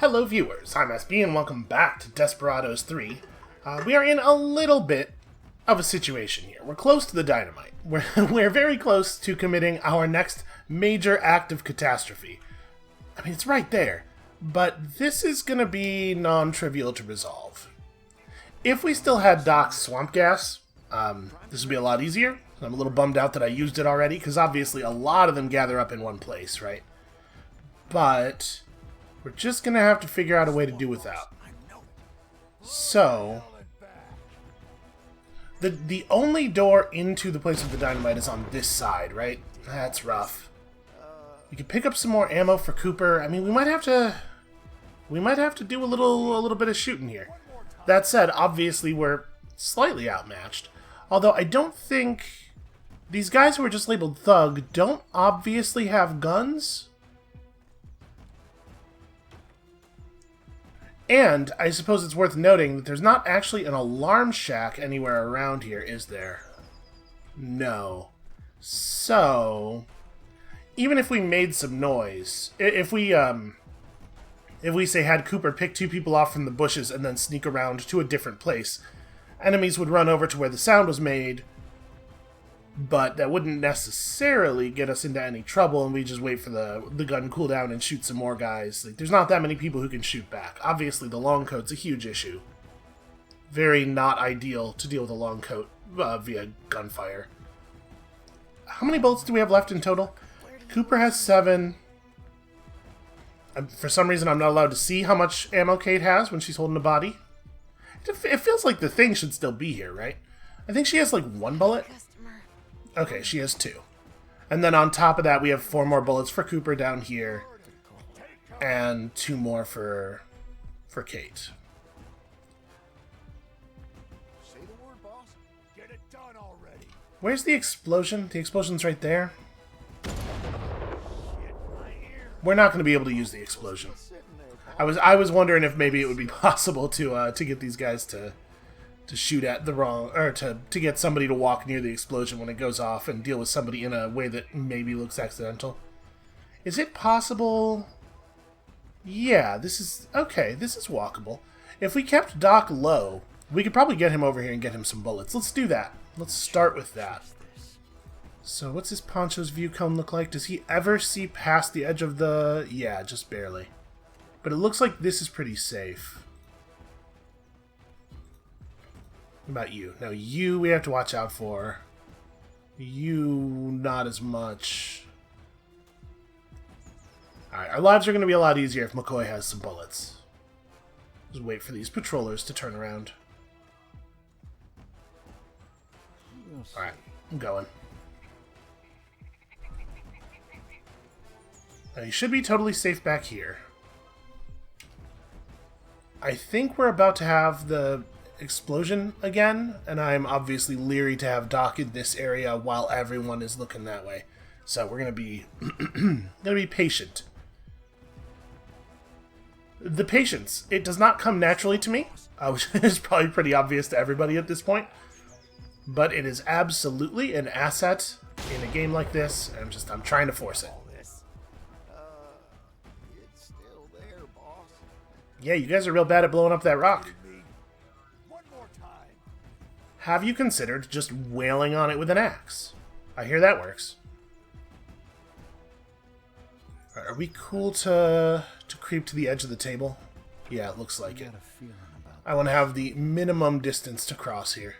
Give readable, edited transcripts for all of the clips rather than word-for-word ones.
Hello viewers, I'm SB and welcome back to Desperados 3. We are in a little bit of a situation here. We're close to the dynamite. We're very close to committing our next major act of catastrophe. I mean, it's right there. But this is going to be non-trivial to resolve. If we still had Doc's swamp gas, this would be a lot easier. I'm a little bummed out that I used it already, because obviously a lot of them gather up in one place, right? But we're just going to have to figure out a way to do without. So, the only door into the place of the dynamite is on this side, right? That's rough. We could pick up some more ammo for Cooper. I mean, we might have to do a little bit of shooting here. That said, obviously we're slightly outmatched. Although I don't think these guys who are just labeled thug don't obviously have guns. And I suppose it's worth noting that there's not actually an alarm shack anywhere around here, is there? No. So, even if we made some noise, if we say had Cooper pick two people off from the bushes and then sneak around to a different place, enemies would run over to where the sound was made, but that wouldn't necessarily get us into any trouble, and we just wait for the gun cooldown and shoot some more guys. Like, there's not that many people who can shoot back. Obviously, the long coat's a huge issue. Very not ideal to deal with a long coat via gunfire. How many bullets do we have left in total? Cooper has 7. For some reason, I'm not allowed to see how much ammo Kate has when she's holding a body. It feels like the thing should still be here, right? I think she has like 1 bullet. Okay, she has 2. And then on top of that, we have 4 more bullets for Cooper down here. And 2 more for Kate. Say the word, boss. Get it done already. Where's the explosion? The explosion's right there. We're not going to be able to use the explosion. I was wondering if maybe it would be possible to get these guys to shoot at the wrong, or to get somebody to walk near the explosion when it goes off and deal with somebody in a way that maybe looks accidental. Is it possible? Yeah, this is okay. This is walkable. If we kept Doc low, we could probably get him over here and get him some bullets. Let's do that. Let's start with that. So what's his Poncho's view cone look like? Does he ever see past the edge of the... Yeah, just barely. But it looks like this is pretty safe. What about you? Now you we have to watch out for. You not as much. Alright, our lives are going to be a lot easier if McCoy has some bullets. Just wait for these patrollers to turn around. Alright, I'm going. Now, you should be totally safe back here. I think we're about to have the explosion again, and I'm obviously leery to have Doc in this area while everyone is looking that way. So we're gonna be patient. The patience, it does not come naturally to me, which is probably pretty obvious to everybody at this point. But it is absolutely an asset in a game like this, and I'm trying to force it. Yeah, you guys are real bad at blowing up that rock. Have you considered just wailing on it with an axe? I hear that works. Right, are we cool to creep to the edge of the table? Yeah, it looks like it. I want to have the minimum distance to cross here.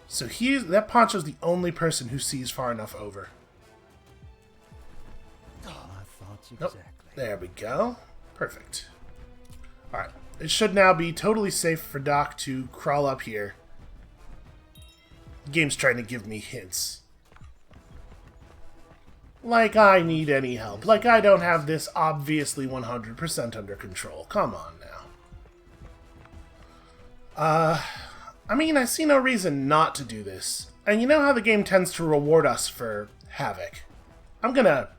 So that Poncho's the only person who sees far enough over. Nope. There we go. Perfect. Alright, it should now be totally safe for Doc to crawl up here. The game's trying to give me hints. Like I need any help. Like I don't have this obviously 100% under control. Come on now. I mean, I see no reason not to do this. And you know how the game tends to reward us for havoc. I'm gonna...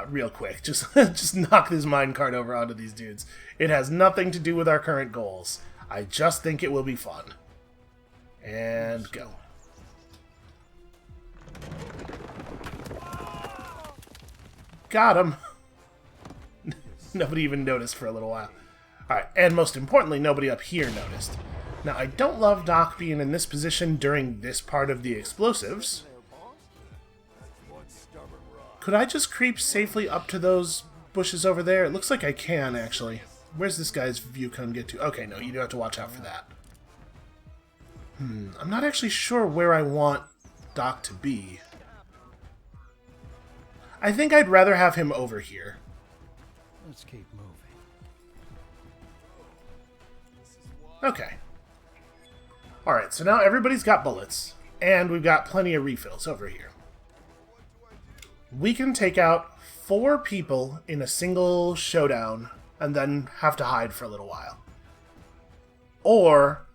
real quick, just knock this minecart over onto these dudes. It has nothing to do with our current goals. I just think it will be fun. And go. Got him. Nobody even noticed for a little while. Alright, and most importantly, nobody up here noticed. Now, I don't love Doc being in this position during this part of the explosives. Could I just creep safely up to those bushes over there? It looks like I can, actually. Where's this guy's view cone get to? Okay, no, you do have to watch out for that. I'm not actually sure where I want Doc to be. I think I'd rather have him over here. Let's keep moving. Okay. Alright, so now everybody's got bullets, and we've got plenty of refills over here. We can take out 4 people in a single showdown, and then have to hide for a little while. Or,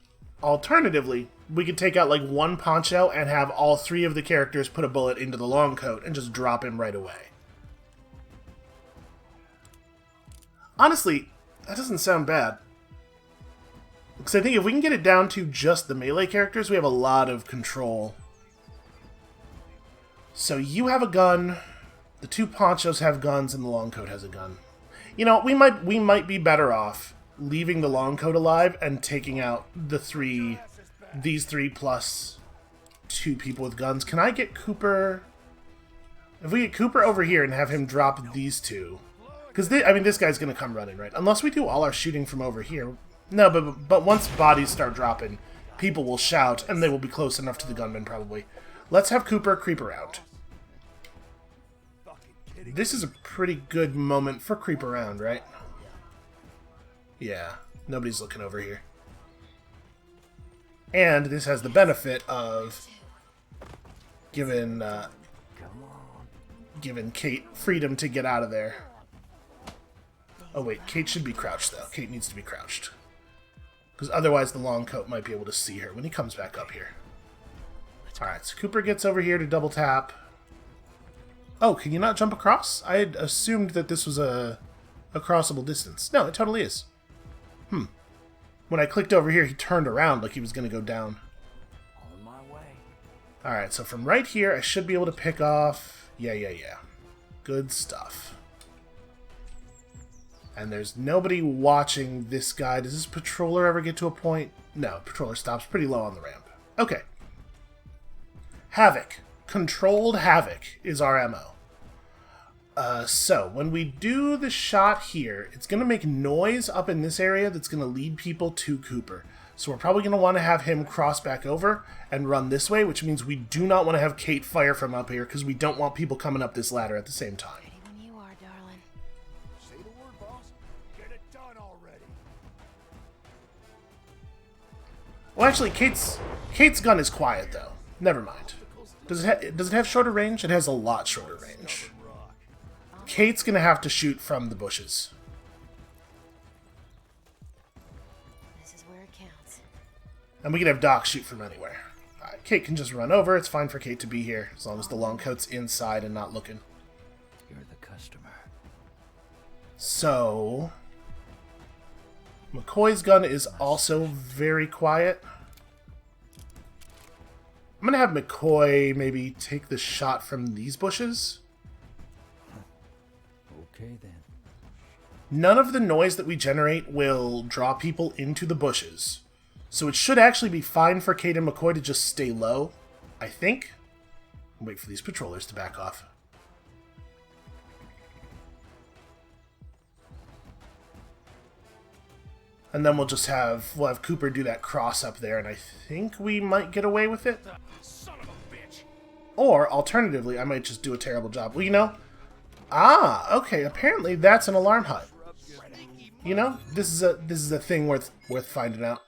alternatively, we could take out like 1 poncho and have all 3 of the characters put a bullet into the long coat and just drop him right away. Honestly, that doesn't sound bad. Because I think if we can get it down to just the melee characters, we have a lot of control. So you have a gun, the 2 ponchos have guns, and the long coat has a gun. You know, we might be better off leaving the long coat alive and taking out these 3 plus 2 people with guns. Can I get Cooper? If we get Cooper over here and have him drop these 2, because I mean this guy's gonna come running, right? Unless we do all our shooting from over here. No, but once bodies start dropping, people will shout, and they will be close enough to the gunman, probably. Let's have Cooper creep around. This is a pretty good moment for creep around, right? Yeah, nobody's looking over here. And this has the benefit of giving Kate freedom to get out of there. Oh wait, Kate should be crouched, though. Kate needs to be crouched. Because otherwise the long coat might be able to see her when he comes back up here. Alright, so Cooper gets over here to double tap. Oh, can you not jump across? I had assumed that this was a crossable distance. No, it totally is. When I clicked over here, he turned around like he was going to go down. On my way. Alright, so from right here, I should be able to pick off... Yeah. Good stuff. And there's nobody watching this guy. Does this patroller ever get to a point? No, patroller stops pretty low on the ramp. Okay. Havoc. Controlled Havoc is our MO. So, when we do the shot here, it's going to make noise up in this area that's going to lead people to Cooper. So we're probably going to want to have him cross back over and run this way, which means we do not want to have Kate fire from up here, because we don't want people coming up this ladder at the same time. Ready when you are, darling. Say the word, boss. Get it done already. Well, actually, Kate's gun is quiet, though. Never mind. Does it have shorter range? It has a lot shorter range. Kate's gonna have to shoot from the bushes. This is where it counts. And we can have Doc shoot from anywhere. Alright, Kate can just run over. It's fine for Kate to be here, as long as the long coat's inside and not looking. You're the customer. So... McCoy's gun is also very quiet. I'm gonna have McCoy maybe take the shot from these bushes. Okay, then. None of the noise that we generate will draw people into the bushes. So it should actually be fine for Kate and McCoy to just stay low, I think. Wait for these patrollers to back off. And then we'll have Cooper do that cross up there, and I think we might get away with it. Son of a bitch. Or, alternatively, I might just do a terrible job. Well, you know... Ah, okay, apparently that's an alarm hut. You know, this is a thing worth finding out.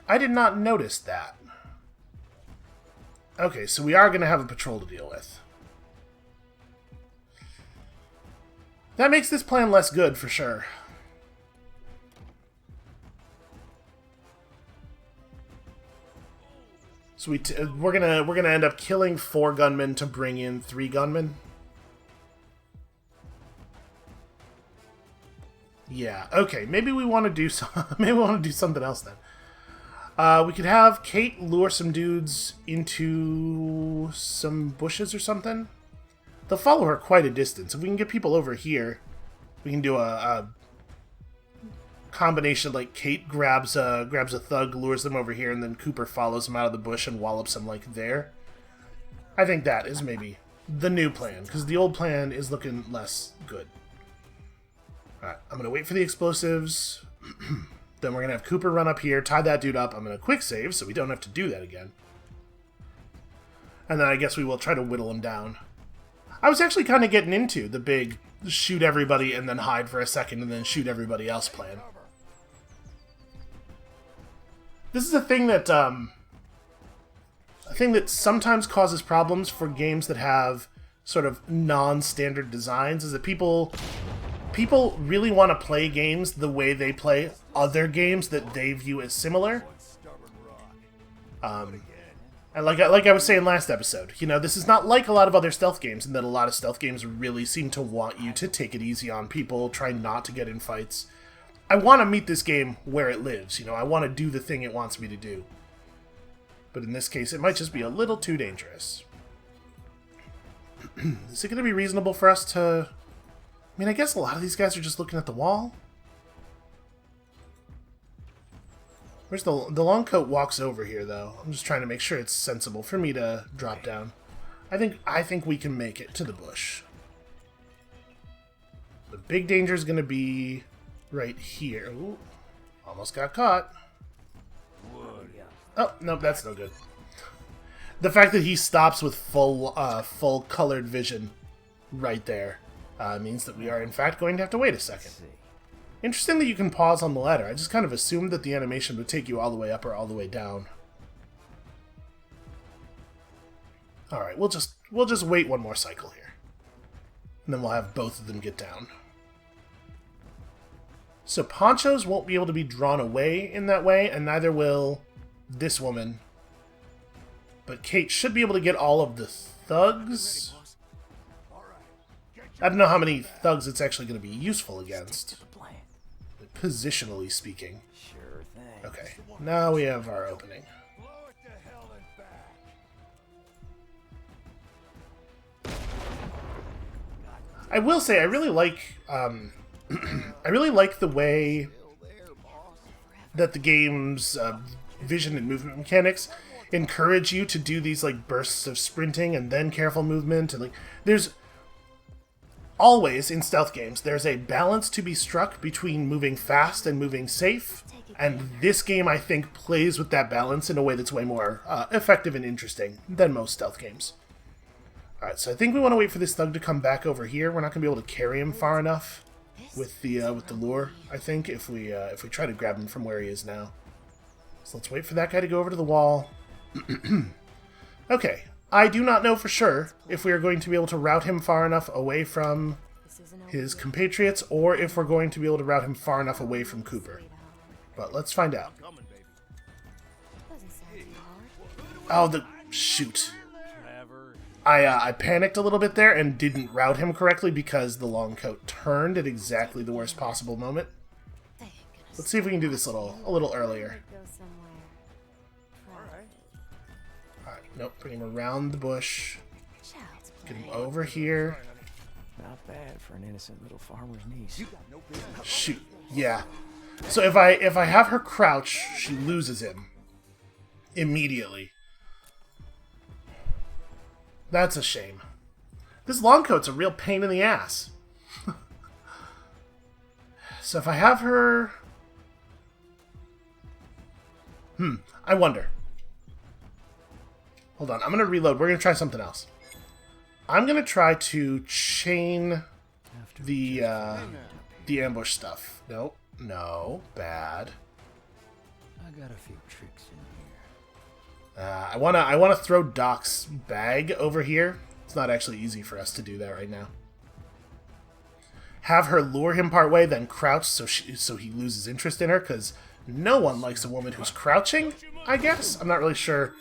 I did not notice that. Okay, so we are going to have a patrol to deal with. That makes this plan less good, for sure. So we're gonna end up killing 4 gunmen to bring in 3 gunmen. Yeah. Okay. Maybe we want to do something else then. We could have Kate lure some dudes into some bushes or something. They'll follow her quite a distance. If we can get people over here, we can do combination, like Kate grabs a thug, lures them over here, and then Cooper follows him out of the bush and wallops him like there. I think that is maybe the new plan, because the old plan is looking less good. Alright, I'm going to wait for the explosives. Then we're going to have Cooper run up here, tie that dude up. I'm going to quick save so we don't have to do that again. And then I guess we will try to whittle him down. I was actually kind of getting into the big shoot everybody and then hide for a second and then shoot everybody else plan. This is a thing that sometimes causes problems for games that have sort of non-standard designs, is that people really want to play games the way they play other games that they view as similar. And like I was saying last episode, you know, this is not like a lot of other stealth games, in that a lot of stealth games really seem to want you to take it easy on people, try not to get in fights. I want to meet this game where it lives, you know, I want to do the thing it wants me to do. But in this case, it might just be a little too dangerous. Is it going to be reasonable for us to... I mean, I guess a lot of these guys are just looking at the wall. Where's the long coat walks over here, though. I'm just trying to make sure it's sensible for me to drop down. I think we can make it to the bush. The big danger is going to be right here. Ooh, almost got caught. Oh, no, that's no good. The fact that he stops with full colored vision right there means that we are in fact going to have to wait a second. Interesting that you can pause on the ladder. I just kind of assumed that the animation would take you all the way up or all the way down. Alright, we'll just wait one more cycle here. And then we'll have both of them get down. So ponchos won't be able to be drawn away in that way, and neither will this woman. But Kate should be able to get all of the thugs. I don't know how many thugs it's actually going to be useful against. Positionally speaking. Okay, now we have our opening. I will say, I really like I really like the way that the game's vision and movement mechanics encourage you to do these like bursts of sprinting and then careful movement, and like there's always, in stealth games, there's a balance to be struck between moving fast and moving safe, and this game, I think, plays with that balance in a way that's way more effective and interesting than most stealth games. Alright, so I think we want to wait for this thug to come back over here. We're not going to be able to carry him far enough with the lure, I think, if we try to grab him from where he is now. So let's wait for that guy to go over to the wall. Okay. I do not know for sure if we are going to be able to route him far enough away from his compatriots, or if we're going to be able to route him far enough away from Cooper. But let's find out. Oh, shoot. I panicked a little bit there and didn't route him correctly because the long coat turned at exactly the worst possible moment. Let's see if we can do this a little earlier. Nope, bring him around the bush. Get him over here. Not bad for an innocent little farmer's niece. Shoot, yeah. So if I have her crouch, she loses him immediately. That's a shame. This long coat's a real pain in the ass. So if I have her... I wonder. Hold on, I'm going to reload. We're going to try something else. I'm going to try to chain the ambush stuff. Nope. No. Bad. I got a few tricks in here. I wanna throw Doc's bag over here. It's not actually easy for us to do that right now. Have her lure him part way, then crouch so he loses interest in her, because no one likes a woman who's crouching, I guess? I'm not really sure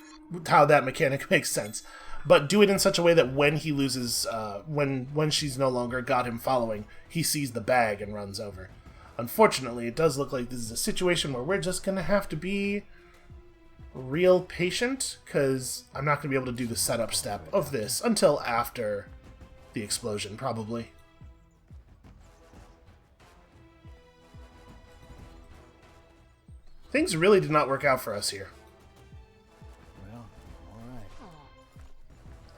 how that mechanic makes sense, but do it in such a way that when he loses, when she's no longer got him following, he sees the bag and runs over. Unfortunately, it does look like this is a situation where we're just gonna have to be real patient, because I'm not gonna be able to do the setup step of this until after the explosion, probably. Things really did not work out for us here. Well, alright.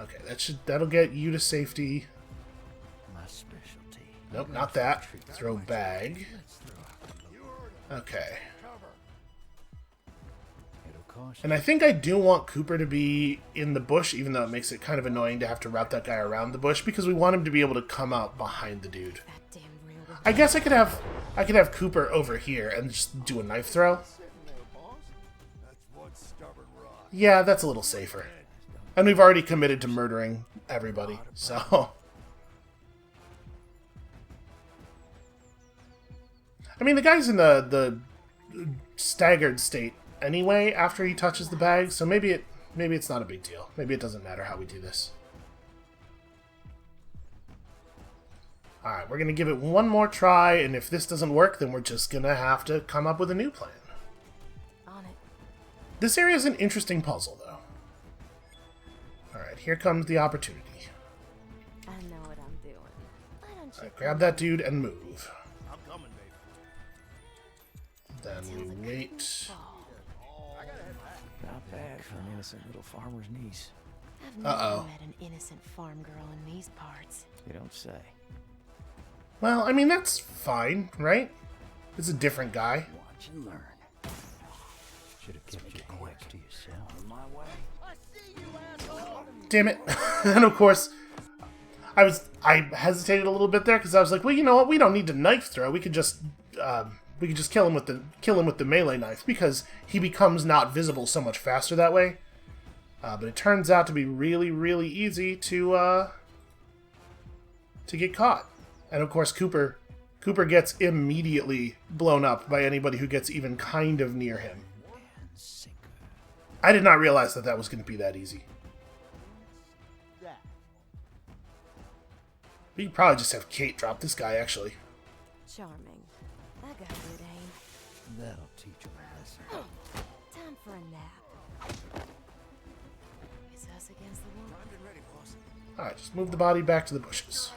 Okay, that'll get you to safety. My specialty. Nope, not that. Throw bag. Let's throw. Okay. It'll cost And I think I do want Cooper to be in the bush, even though it makes it kind of annoying to have to route that guy around the bush, because we want him to be able to come out behind the dude. That damn real. I guess I could have Cooper over here and just do a knife throw. Sitting there, boss. That's one stubborn rock. Yeah, that's a little safer. And we've already committed to murdering everybody, so... I mean, the guy's in the staggered state anyway after he touches the bag, so maybe it's not a big deal. Maybe it doesn't matter how we do this. Alright, we're going to give it one more try, and if this doesn't work, then we're just going to have to come up with a new plan. On it. This area is an interesting puzzle, though. Alright, here comes the opportunity. I know what I'm doing. Why don't you Alright, grab that dude and move. I'm coming, baby. Then we wait. fall? Not bad for an innocent little farmer's niece. I've never Uh-oh. met an innocent farm girl in these parts. You don't say. Well, I mean, that's fine, right? It's a different guy. Watch and learn. Should have kept your quirks to yourself. On my way. Damn it. And of course, I hesitated a little bit there because I was like, well, you know what? We don't need to knife throw. We could just kill him with the melee knife because he becomes not visible so much faster that way. But it turns out to be really, really easy to get caught. And of course, Cooper gets immediately blown up by anybody who gets even kind of near him. I did not realize that was going to be that easy. We could probably just have Kate drop this guy, actually. Charming. I got good aim. That'll teach him a lesson. Time for a nap. It's us against the world. Primed and ready, boss. Alright, just move the body back to the bushes.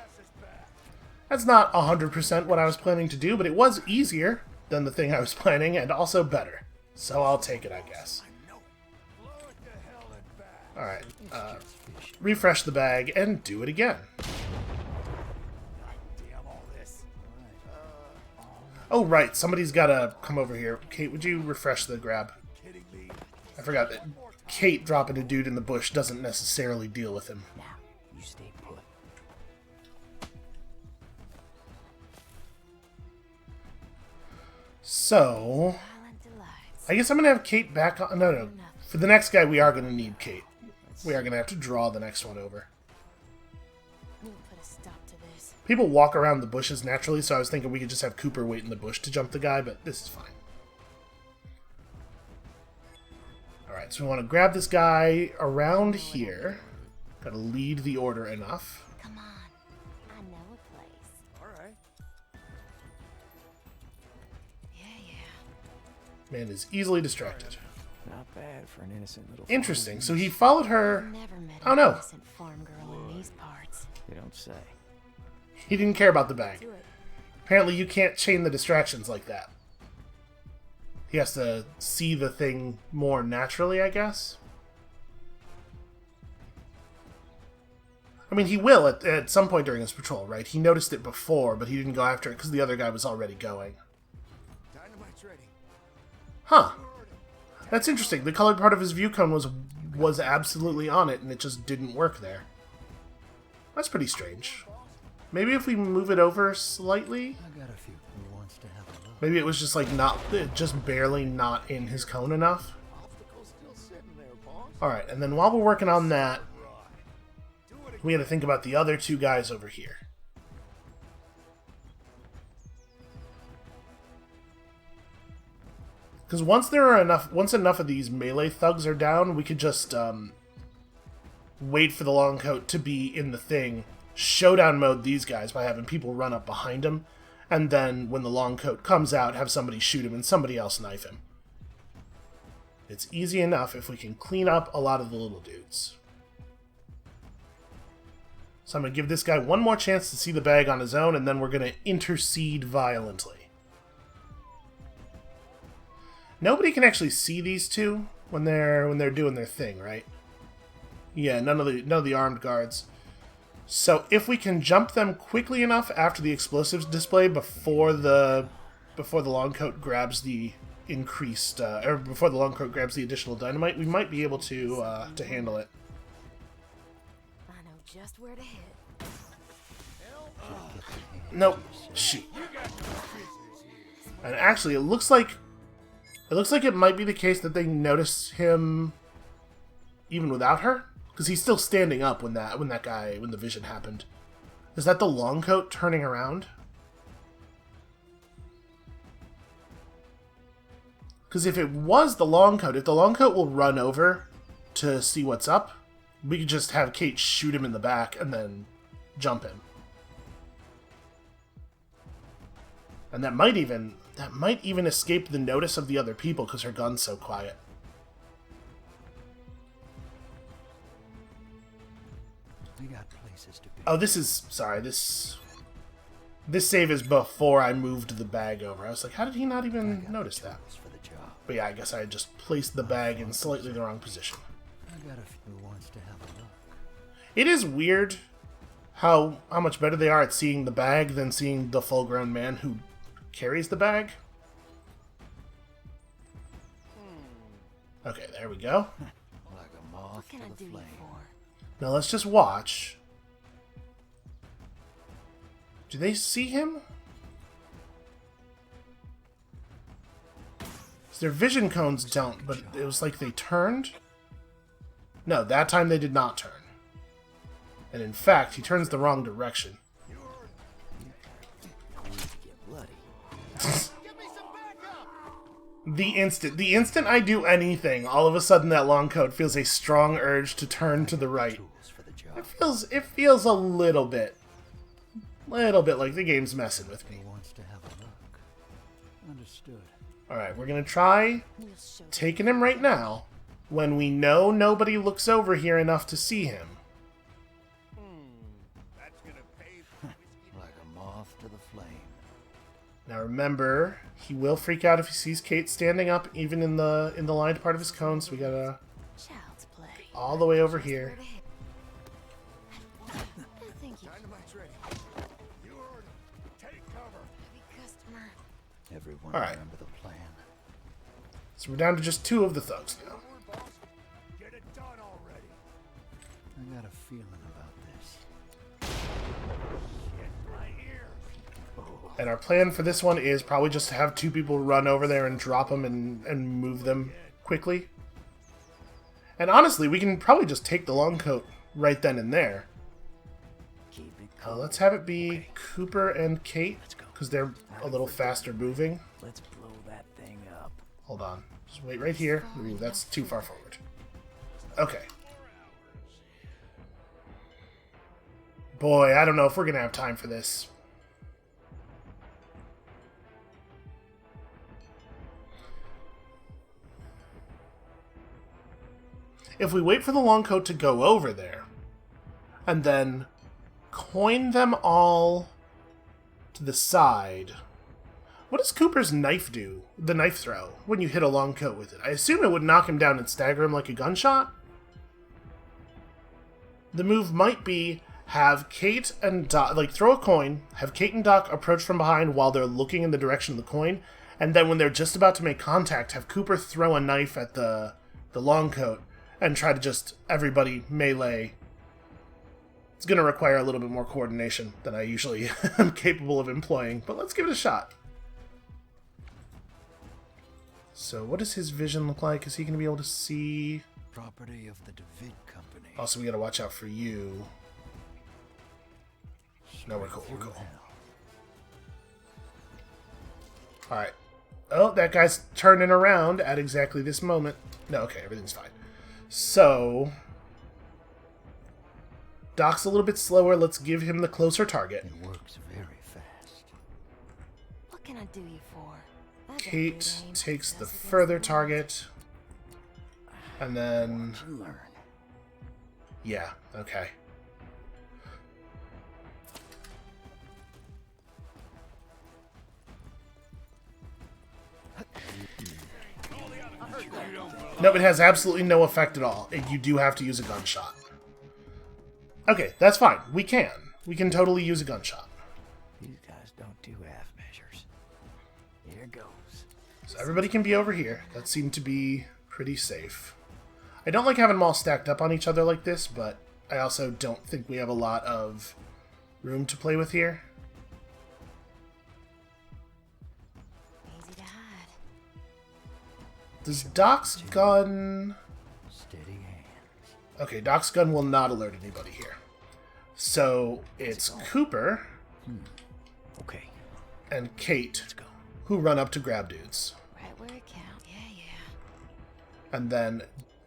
That's not 100% what I was planning to do, but it was easier than the thing I was planning, and also better. So I'll take it, I guess. Blow it to hell and back. Alright, refresh the bag and do it again. Damn all this. Oh, right, somebody's gotta come over here. Kate, would you refresh the grab? Kidding me? I forgot that Kate dropping a dude in the bush doesn't necessarily deal with him. Now, you stay put. So, Violent delights. I guess I'm gonna have Kate back on. No. For the next guy, we are gonna need Kate. We are gonna have to draw the next one over. We'll put a stop to this. People walk around the bushes naturally, so I was thinking we could just have Cooper wait in the bush to jump the guy, but this is fine. Alright, so we want to grab this guy around here. Gotta lead the order enough. Come on. I know a place. All right. Yeah. Man is easily distracted. Not bad for an innocent little Interesting, so he followed her. Never met Oh, an no. innocent farm girl in these parts. You don't say. He didn't care about the bag. Do it. Apparently you can't chain the distractions like that. He has to see the thing more naturally, I guess. I mean, he will at some point during his patrol, right? He noticed it before, but he didn't go after it because the other guy was already going. Dynamite's ready. Huh. That's interesting. The colored part of his view cone was absolutely on it, and it just didn't work there. That's pretty strange. Maybe if we move it over slightly? I got a few who wants to have a look. Maybe it was just like just barely not in his cone enough. Obstacle's still sitting there, boss. Alright, and then while we're working on that, Do it again. we got to think about the other two guys over here. Because once enough of these melee thugs are down, we could just wait for the long coat to be in the thing, showdown mode these guys by having people run up behind him, and then when the long coat comes out, have somebody shoot him and somebody else knife him. It's easy enough if we can clean up a lot of the little dudes. So I'm going to give this guy one more chance to see the bag on his own, and then we're going to intercede violently. Nobody can actually see these two when they're doing their thing, right? Yeah, none of the armed guards. So if we can jump them quickly enough after the explosives display before the long coat grabs the increased or before the long coat grabs the additional dynamite, we might be able to handle it. I know just where to hit. Nope. Shoot. And actually, it looks like it might be the case that they notice him even without her, because he's still standing up when the vision happened. Is that the long coat turning around? Because if it was the long coat, if the long coat will run over to see what's up, we could just have Kate shoot him in the back and then jump him. And that might even escape the notice of the other people because her gun's so quiet. We got places to be. Oh, this save is before I moved the bag over. I was like, how did he not even notice that? For the job. But yeah, I guess I had just placed the bag in slightly the wrong position. I got a few who wants to have a look. It is weird how much better they are at seeing the bag than seeing the full-grown man who carries the bag. Okay, there we go. Like a moth What can to I the do you flame. for? Now let's just watch. Do they see him? Their vision cones don't, but it was like they turned. No, that time they did not turn. And in fact, he turns the wrong direction. Get bloody. The instant I do anything, all of a sudden that long coat feels a strong urge to turn to the right. Tools for the job. It feels a little bit like the game's messing with me. Who wants to have a look? Understood. Alright, we're gonna try We'll show taking him right now when we know nobody looks over here enough to see him. That's gonna pay for whiskey. Like a moth to the flame. Now remember, he will freak out if he sees Kate standing up, even in the lined part of his cone, so we gotta child's play. all the way over Where here. to hit. Thank you, Dynamite's ready. You heard him. Take cover. heavy customer. Everyone All right. remember the plan. So we're down to just 2 of the thugs now. Forward, boss. Get it done already. I got a feeling about this. Shit, my ears. And our plan for this one is probably just to have 2 people run over there and drop them and move them quickly. And honestly, we can probably just take the long coat right then and there. Keep it cool. Let's have it be Cooper and Kate, because they're a little faster moving. Let's blow that thing up. Hold on. Just wait right here. Ooh, that's too far forward. Okay. Boy, I don't know if we're going to have time for this. If we wait for the long coat to go over there, and then coin them all to the side... What does Cooper's knife do? The knife throw, when you hit a long coat with it? I assume it would knock him down and stagger him like a gunshot? The move might be have Kate and Doc, like throw a coin, have Kate and Doc approach from behind while they're looking in the direction of the coin, and then when they're just about to make contact, have Cooper throw a knife at the long coat and try to just everybody melee. It's going to require a little bit more coordination than I usually am capable of employing, but let's give it a shot. So what does his vision look like? Is he going to be able to see? Property of the DeVid Company. Also, we got to watch out for you. No, we're cool. We're cool. Alright. Oh, that guy's turning around at exactly this moment. No, okay, everything's fine. So... Doc's a little bit slower. Let's give him the closer target. It works very fast. What can I do you for? I got Kate good aim, takes the success against further the wall. target. And then... Learn. Yeah, okay. Nope, it has absolutely no effect at all. You do have to use a gunshot. Okay, that's fine. We can. We can totally use a gunshot. These guys don't do half measures. Here goes. So everybody can be over here. That seemed to be pretty safe. I don't like having them all stacked up on each other like this, but I also don't think we have a lot of room to play with here. Easy to hide. Does Doc's gun... Steady hands. Okay, Doc's gun will not alert anybody here. So it's Cooper Okay, and Kate let's go. who run up to grab dudes. Right where it counts. Yeah. And then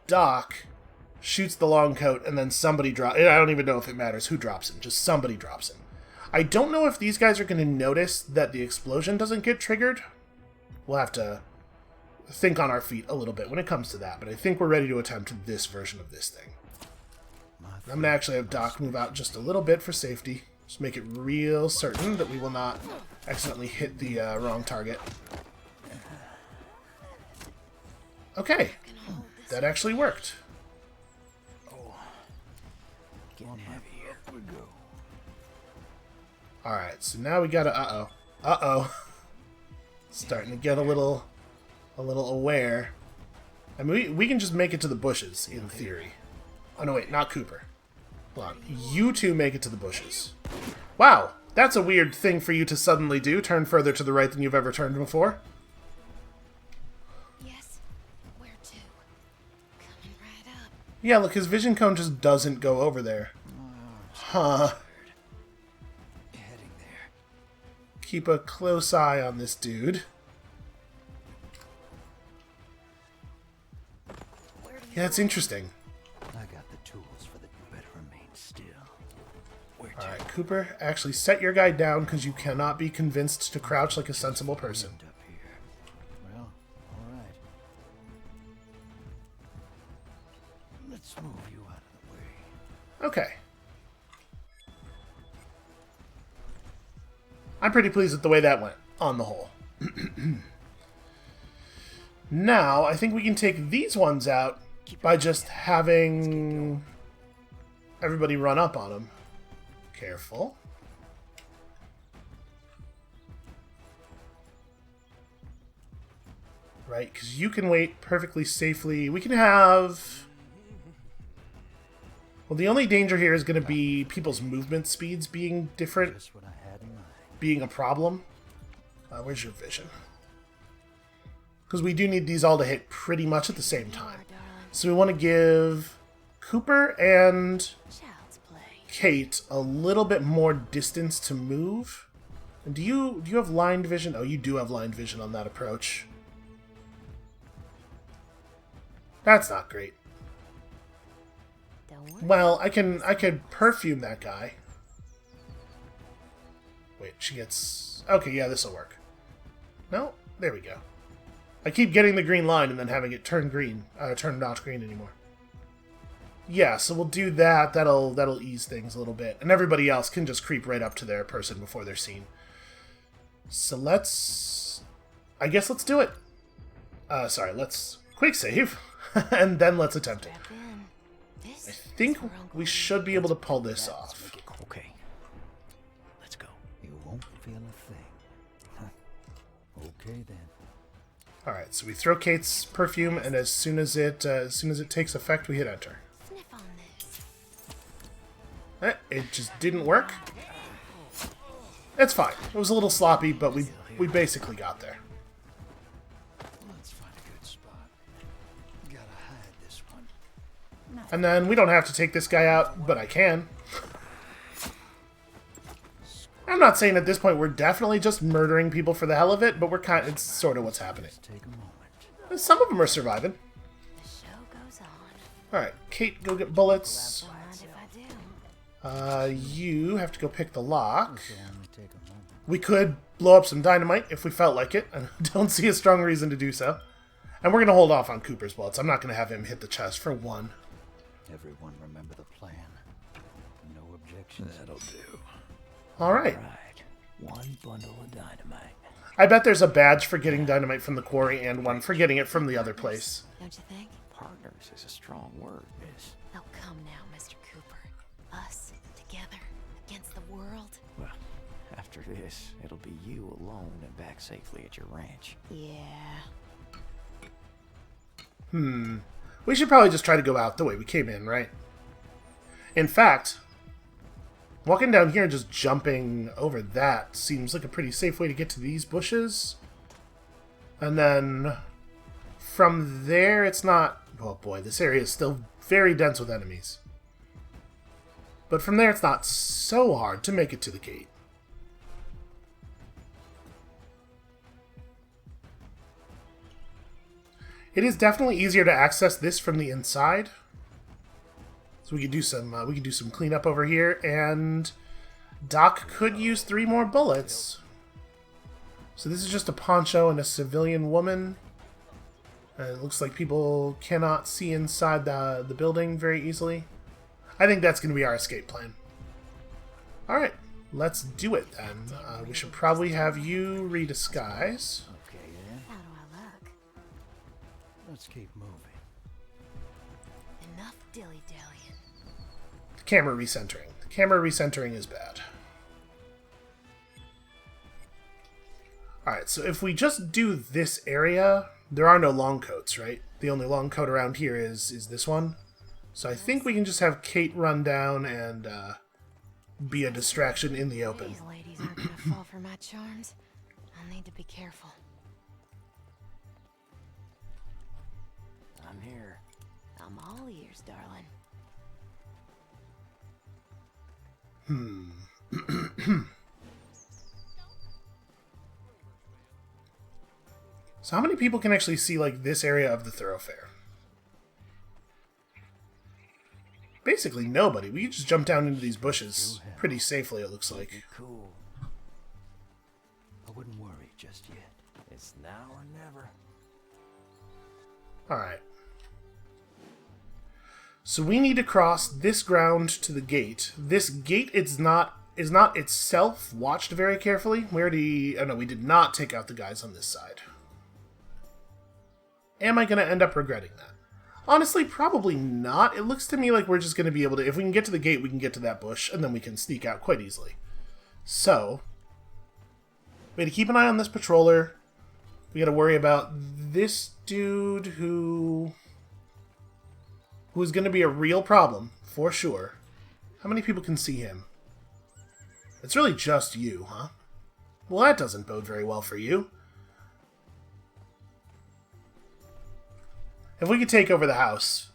Doc shoots the long coat, and then somebody drops... I don't even know if it matters who drops him. Just somebody drops him. I don't know if these guys are going to notice that the explosion doesn't get triggered. We'll have to think on our feet a little bit when it comes to that, but I think we're ready to attempt this version of this thing. I'm going to actually have Doc move out just a little bit for safety. Just make it real certain that we will not accidentally hit the wrong target. Okay. That actually worked. Getting heavy here. We go. Alright, so now we gotta... Uh-oh. Uh-oh. Starting to get a little aware. I mean, we can just make it to the bushes, in theory. Oh, no, wait, not Cooper. Hold on. You two make it to the bushes. Wow, that's a weird thing for you to suddenly do. Turn further to the right than you've ever turned before. Yes. Where to? Coming right up. Yeah, look, his vision cone just doesn't go over there. Huh. Heading there. Keep a close eye on this dude. Where do you Yeah, it's interesting. I got the tools for the. You better remain still. Where to? Alright, Cooper, actually set your guy down because you cannot be convinced to crouch like a sensible person. Up here. Well, all right. Let's move you out of the way. Okay. I'm pretty pleased with the way that went, on the whole. Now, I think we can take these ones out by just having everybody run up on them. Careful. Right, because you can wait perfectly safely. We can have... Well, the only danger here is going to be people's movement speeds being different, Just what I had in mind. being a problem. Where's your vision? Because we do need these all to hit pretty much at the same time. So we want to give Cooper and Child's play. Kate a little bit more distance to move. And do you have lined vision? Oh, you do have lined vision on that approach. That's not great. Don't worry. Well, I could perfume that guy. Wait, she gets... Okay, yeah, this'll work. No? There we go. I keep getting the green line and then having it turn green. Turn not green anymore. Yeah, so we'll do that. That'll ease things a little bit. And everybody else can just creep right up to their person before they're seen. So let's... I guess let's do it. Sorry, let's quick save. And then let's attempt it. Strap in. This I think we should be able to pull this Let's off. make it okay. Let's go. You won't feel a thing. Okay then. All right, so we throw Kate's perfume, and as soon as it takes effect, we hit enter. sniff on this. It just didn't work. It's fine. It was a little sloppy, but we basically got there. Let's find a good spot. Gotta hide this one. And then we don't have to take this guy out, but I can. I'm not saying at this point we're definitely just murdering people for the hell of it, but it's sort of what's happening. Take a moment. Some of them are surviving. The show goes on. Alright, Kate, go get bullets. Mind if I do? You have to go pick the lock. It'll only take a moment. We could blow up some dynamite if we felt like it. I don't see a strong reason to do so. And we're going to hold off on Cooper's bullets. I'm not going to have him hit the chest for one. Everyone remember the plan. No objections. That'll do. Alright. Right. One bundle of dynamite. I bet there's a badge for getting dynamite from the quarry and one for getting it from the other place. Don't you think? Partners is a strong word, miss. Oh, come now, Mr. Cooper. Us, together, against the world? Well, after this, it'll be you alone and back safely at your ranch. Yeah. We should probably just try to go out the way we came in, right? In fact, walking down here and just jumping over that seems like a pretty safe way to get to these bushes. And then from there, it's not... Oh boy, this area is still very dense with enemies. But from there, it's not so hard to make it to the gate. It is definitely easier to access this from the inside. So we could do some cleanup over here, and Doc could use 3 more bullets. So this is just a poncho and a civilian woman. It looks like people cannot see inside the building very easily. I think that's going to be our escape plan. Alright, let's do it then. We should probably have you redisguise. Okay, then. How do I look? Let's keep moving. Enough dilly-dallying. Camera recentering. Camera recentering is bad. Alright, so if we just do this area, there are no long coats, right? The only long coat around here is this one. So I think we can just have Kate run down and be a distraction in the open. These ladies aren't gonna fall for my charms. I'll need to be careful. I'm here. I'm all ears, darling. So how many people can actually see, like, this area of the thoroughfare? Basically nobody. We can just jump down into these bushes pretty safely, it looks like. Cool. I wouldn't worry just yet. It's now or never. Alright. So we need to cross this ground to the gate. This gate is not itself watched very carefully. We already... Oh no, we did not take out the guys on this side. Am I going to end up regretting that? Honestly, probably not. It looks to me like we're just going to be able to... If we can get to the gate, we can get to that bush, and then we can sneak out quite easily. So, we have to keep an eye on this patroller. We got to worry about this dude who's going to be a real problem, for sure. How many people can see him? It's really just you, huh? Well, that doesn't bode very well for you. If we could take over the house,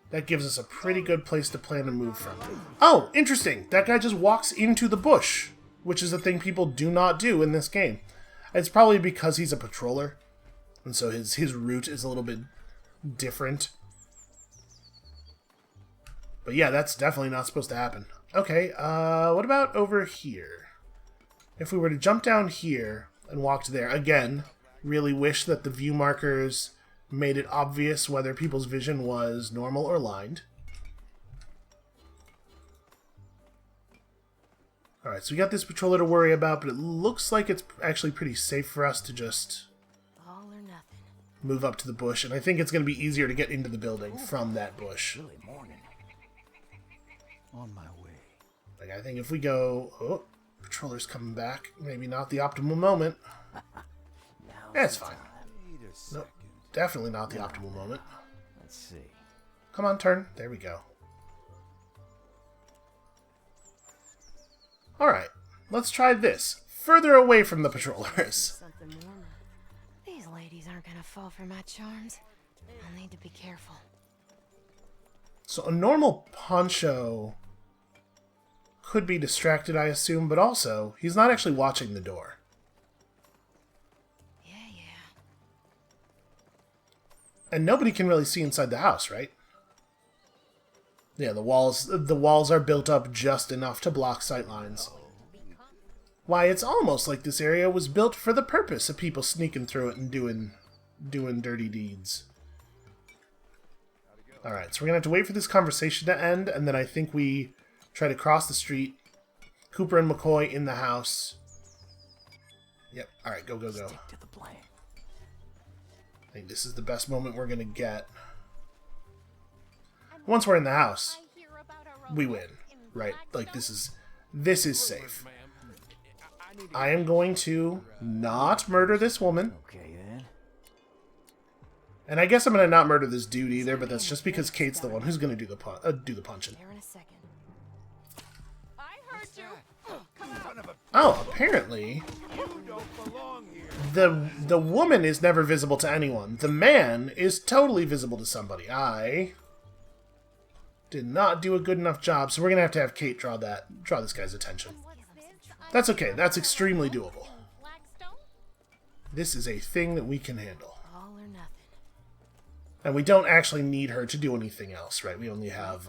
that gives us a pretty good place to plan to move from. Oh, interesting! That guy just walks into the bush, which is a thing people do not do in this game. It's probably because he's a patroller, and so his route is a little bit different. But yeah, that's definitely not supposed to happen. Okay, what about over here? If we were to jump down here and walk to there, again, really wish that the view markers made it obvious whether people's vision was normal or lined. Alright, so we got this patroller to worry about, but it looks like it's actually pretty safe for us to just All or nothing. move up to the bush, and I think it's going to be easier to get into the building from that bush. Early morning. On my way. Like, I think if we go... Oh, patroller's coming back. Maybe not the optimal moment. That's fine. Nope, definitely not the optimal moment. Let's see. Come on, turn. There we go. Alright, let's try this. Further away from the patrollers. Something warmer. These ladies aren't gonna fall for my charms. I'll need to be careful. So a normal poncho could be distracted, I assume, but also, he's not actually watching the door. Yeah. And nobody can really see inside the house, right? Yeah, the walls are built up just enough to block sightlines. Why, it's almost like this area was built for the purpose of people sneaking through it and doing dirty deeds. Alright, so we're going to have to wait for this conversation to end, and then I think we try to cross the street. Cooper and McCoy in the house. Yep. Alright, go, go, go. Stick to the plan. I think this is the best moment we're gonna get. Once we're in the house, we win. Right? Like, this is safe. I am going to not murder this woman. Okay, then. And I guess I'm going to not murder this dude either, but that's just because Kate's the one who's going to do the punching. Here in a second. I heard you. Oh, apparently the woman is never visible to anyone. The man is totally visible to somebody. I did not do a good enough job, so we're going to have Kate draw this guy's attention. That's okay. That's extremely doable. This is a thing that we can handle. All or nothing. And we don't actually need her to do anything else, right? We only have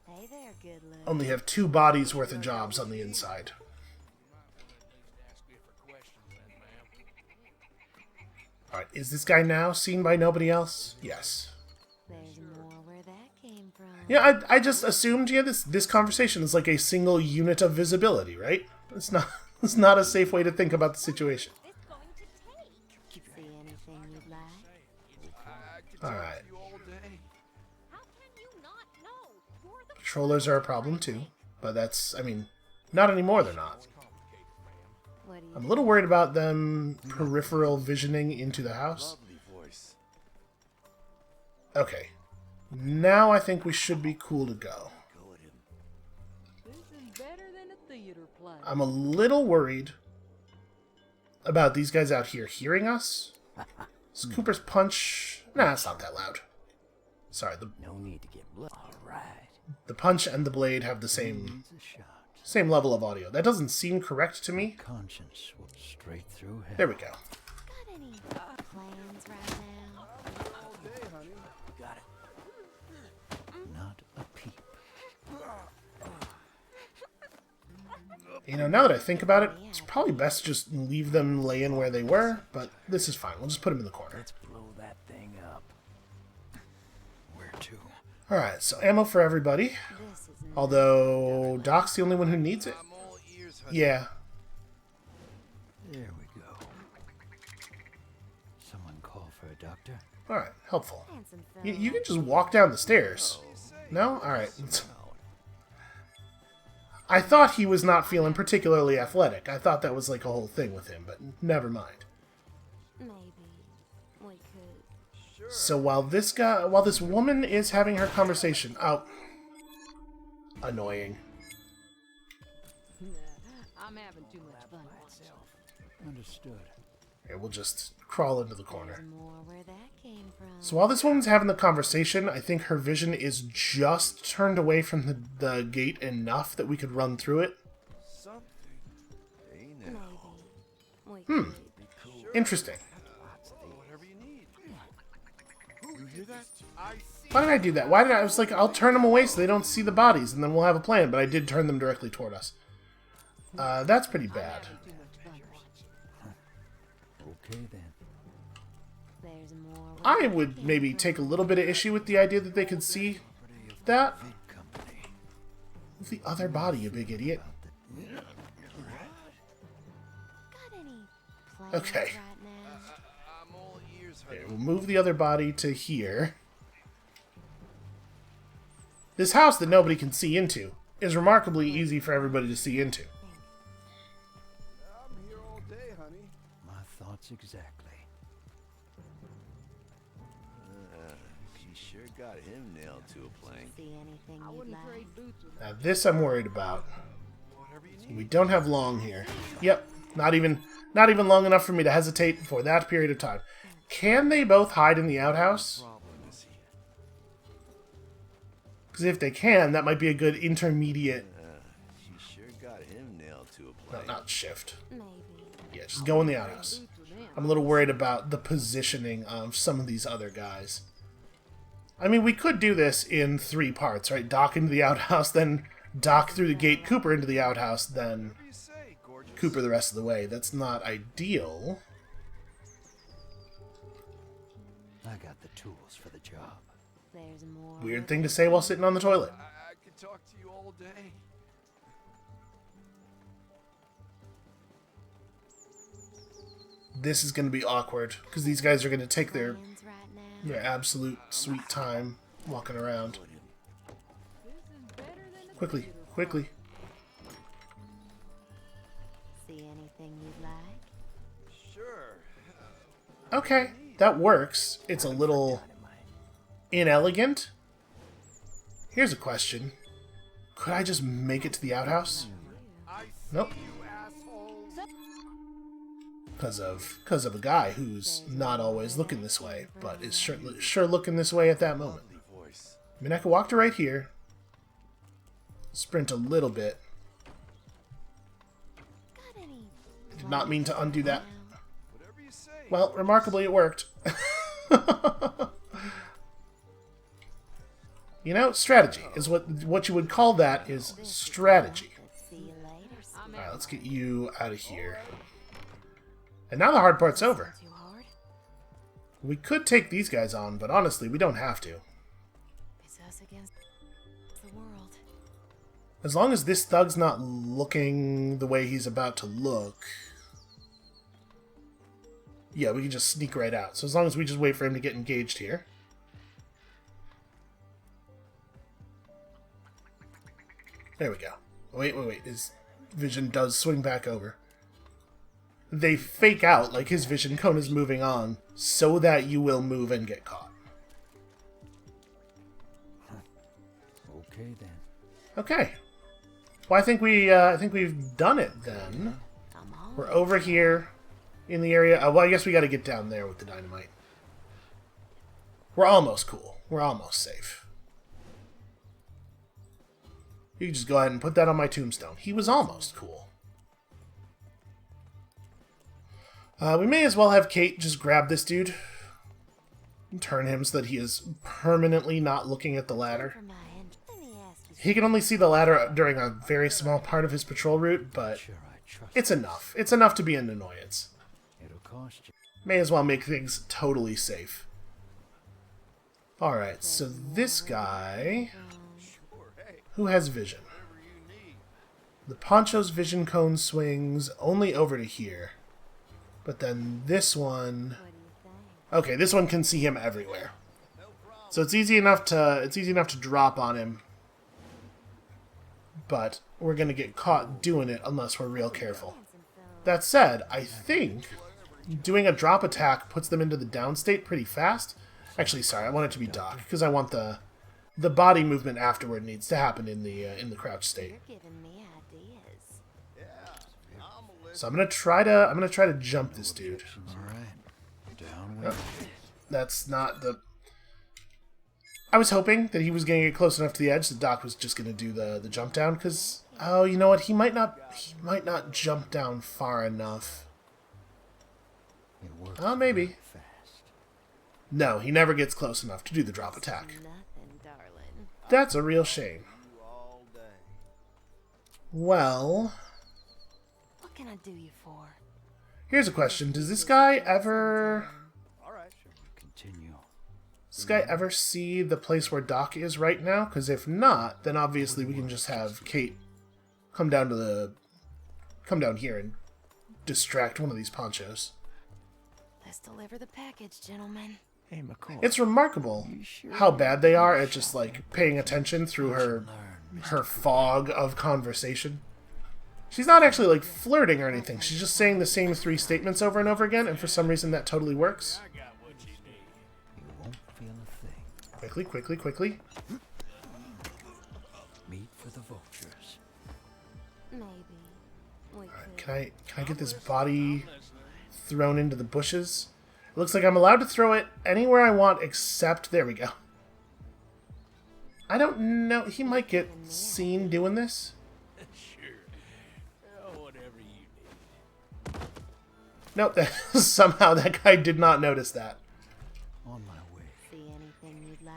Hey there, good look. only have 2 bodies worth of jobs on the inside. Alright, is this guy now seen by nobody else? Yes. There's more where that came from. Yeah, I just assumed, yeah, this conversation is like a single unit of visibility, right? It's not a safe way to think about the situation. See anything you'd like? Alright. Controllers are a problem too, but that's, I mean, not anymore they're not. What do you I'm a little worried about them peripheral visioning into the house. Okay. Now I think we should be cool to go. This is better than a theater play. I'm a little worried about these guys out here hearing us. Is Cooper's punch... Nah, it's not that loud. Sorry, No need to get blood. All right. the punch and the blade have the same Needs a shot. level of audio. That doesn't seem correct to me. Conscience will straight through hell. There we go. got any plans right now? Got it. Not a peep. You know, now that I think about it, it's probably best to just leave them laying where they were, but this is fine. We'll just put them in the corner. Let's blow that thing up. Where to? Alright, so ammo for everybody. This is Although, Doc's the only one who needs it. Yeah. There we go. Someone call for a doctor? Alright, helpful. handsome You can just walk down the stairs. No? Alright. I thought he was not feeling particularly athletic. I thought that was like a whole thing with him, but never mind. Maybe we could. So while this woman is having her conversation, oh, annoying. I'm having too much fun. Understood. Here, we'll just crawl into the corner. More where that came from. So while this woman's having the conversation, I think her vision is just turned away from the gate enough that we could run through it. Maybe we could. Interesting. Whatever you need. You hear that? Why did I do that? Why did I was like, I'll turn them away so they don't see the bodies, and then we'll have a plan, but I did turn them directly toward us. That's pretty bad. Too much fun. Okay then. There's more where I that would came maybe from. take a little bit of issue with the idea that they could see that. Company. With the other body, you big idiot. Got any plans Okay. right now? I'm all ears, Okay, we'll move the other body to here. This house that nobody can see into is remarkably easy for everybody to see into. I'm here all day, honey. My thoughts exactly. She sure got him nailed to a plank. See anything I you'd wouldn't like? trade boots with Now this I'm worried about. Whatever you need. We don't have long here. Yep, not even long enough for me to hesitate for that period of time. Can they both hide in the outhouse? Problem is here. Because if they can, that might be a good intermediate. She sure got him nailed to a No, plank. not shift. Maybe. Yeah, just go in the outhouse. boots with them. I'm a little worried about the positioning of some of these other guys. I mean, we could do this in 3 parts, right? Dock into the outhouse, then dock through the gate, Cooper into the outhouse, then Whatever you say, gorgeous. Cooper the rest of the way. That's not ideal. I got the tools for the job. There's more. Weird thing to say while sitting on the toilet. I could talk to you all day. this is going to be awkward, because these guys are going to take their Plans right now. absolute sweet time walking around. This is better than a Quickly, theater quickly. See anything you'd like? Sure. Okay, that works. It's a little inelegant. Here's a question. Could I just make it to the outhouse? Nope. Because of a guy who's not always looking this way, but is sure looking this way at that moment. Voice. I mean, I could walk to right here, sprint a little bit. Got any? I did not mean to undo that. Whatever you say. Well, remarkably, it worked. You know, strategy is what you would call that is strategy. See you later. Alright, let's get you out of here. And now the hard part's over. Too hard? We could take these guys on, but honestly, we don't have to. It's us against the world. As long as this thug's not looking the way he's about to look... Yeah, we can just sneak right out. So as long as we just wait for him to get engaged here. There we go. Wait. His vision does swing back over. They fake out like his vision cone is moving on so that you will move and get caught. Okay then. Okay. Well, I think we've done it then. I'm all We're over here in the area. Well, I guess we got to get down there with the dynamite. We're almost cool. We're almost safe. You can just go ahead and put that on my tombstone. He was almost cool. We may as well have Kate just grab this dude and turn him so that he is permanently not looking at the ladder. for my end. Let me ask you. He can only see the ladder during a very small part of his patrol route, but Sure, I trust it's enough. It's enough to be an annoyance. it'll cost you. May as well make things totally safe. Alright, so this guy... Who has vision? The Poncho's vision cone swings only over to here. But then this one... What do you think? Okay, this one can see him everywhere. So it's easy enough to drop on him. But we're gonna get caught doing it unless we're real careful. That said, I think doing a drop attack puts them into the down state pretty fast. Actually, sorry, I want it to be Doc, because I want the body movement afterward needs to happen in the crouch state. You're giving me ideas. So I'm gonna try to jump this dude. Alright. Down Yep. with That's not the... I was hoping that he was gonna get close enough to the edge that Doc was just gonna do the jump down, because oh, you know what? He might not jump down far enough. it works Oh, maybe. very fast. No, he never gets close enough to do the drop attack. Nothing, darling. That's a real shame. All day. Well, What can I do you for? here's a question. Does this guy ever Continue. see the place where Doc is right now? Because if not, then obviously we can just have Kate come down here and distract one of these ponchos. Let's deliver the package, gentlemen. Hey, McCall. It's remarkable how bad they are at just like paying attention through her fog of conversation. She's not actually like flirting or anything. She's just saying the same 3 statements over and over again, and for some reason that totally works. You won't feel a thing. Quickly. Meat for the vultures. Maybe. We could. Can I get this body thrown into the bushes? It looks like I'm allowed to throw it anywhere I want except... There we go. I don't know. He might get seen doing this. Nope. Somehow that guy did not notice that. On my way. See anything you'd like?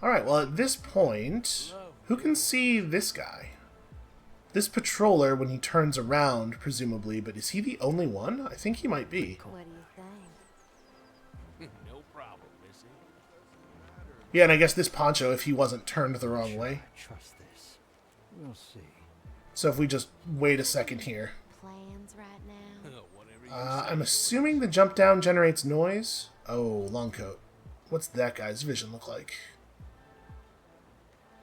Alright, well at this point... Who can see this guy? This patroller when he turns around, presumably, but is he the only one? I think he might be. What do you think? No problem, Missy. Yeah, and I guess this poncho if he wasn't turned the wrong way. I trust this. We'll see. So if we just wait a second here. Plans right now? Whatever I'm assuming the jump down generates noise. Oh, long coat. What's that guy's vision look like?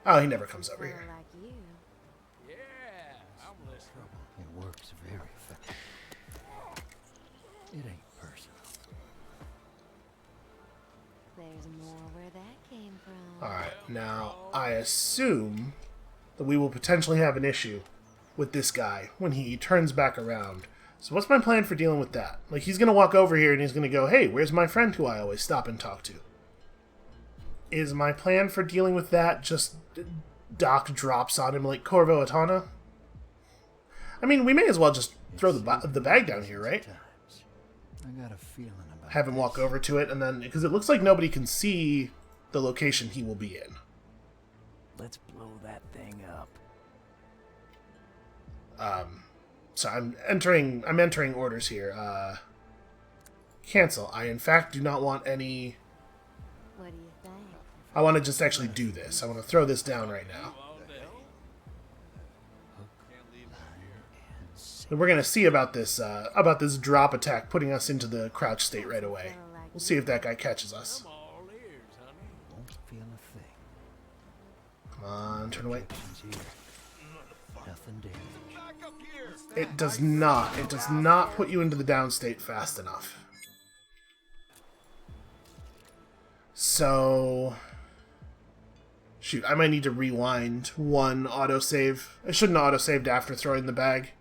Oh, he never comes over here. Like you. Yeah, I'm listening. It works very effectively. It ain't personal. There's more where that came from. Alright, now I assume that we will potentially have an issue with this guy when he turns back around. So what's my plan for dealing with that? Like, he's going to walk over here and he's going to go, hey, where's my friend who I always stop and talk to? Is my plan for dealing with that just Doc drops on him like Corvo Atana? I mean, we may as well just throw the bag down here, right? Times. I got a feeling about Have him walk over to it, and then, because it looks like nobody can see the location he will be in. Let's blow that thing up. So I'm entering orders here. Cancel. I in fact do not want any. What do you think? I want to just actually do this. I want to throw this down right now. And we're gonna see about this drop attack putting us into the crouch state right away. We'll see if that guy catches us. All ears, honey. Won't feel a thing. Come on, turn away. She's here. Nothing damage. Back up here. It does not. It does not put you into the down state fast enough. So, shoot, I might need to rewind one autosave. I shouldn't have autosaved after throwing the bag.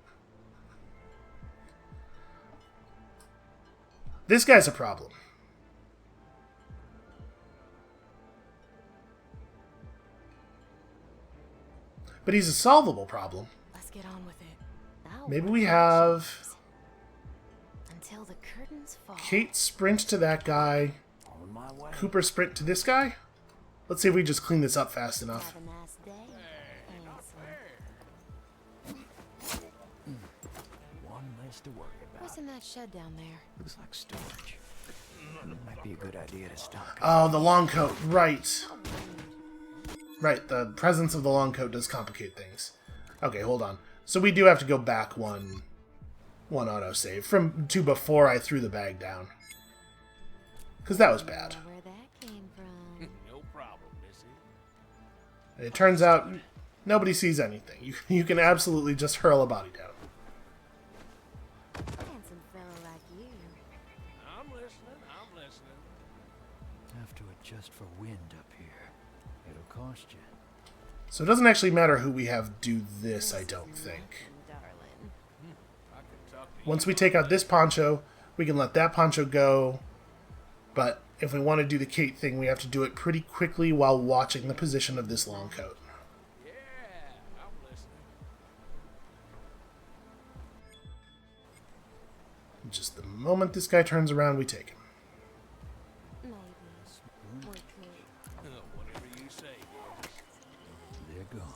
This guy's a problem. But he's a solvable problem. Let's get on with it. That'll Maybe work. we have Until the curtains fall. Kate sprint to that guy, On my way. Cooper sprint to this guy. Let's see if we just clean this up fast enough. Have a nice day. Handsome. One less to worry about. What's in that shed down there? Looks like storage. Might be a good idea to stock up. Oh, the long coat, right. Right, the presence of the long coat does complicate things. Okay, hold on. So we do have to go back one autosave to before I threw the bag down. Because that was bad. Where that came from. No problem, Missy. It turns out nobody sees anything. You can absolutely just hurl a body down. Handsome fellow like you. I'm listening. I'm listening. Have to adjust for wind up here. It'll cost you. So it doesn't actually matter who we have do this, I don't think. Darling. I can talk to Once we take out this poncho, we can let that poncho go. But if we want to do the Kate thing, we have to do it pretty quickly while watching the position of this long coat. you. Yeah, I'm listening. Just the moment this guy turns around, we take him. Maybe. We could. Whatever you say, boys. They're gone.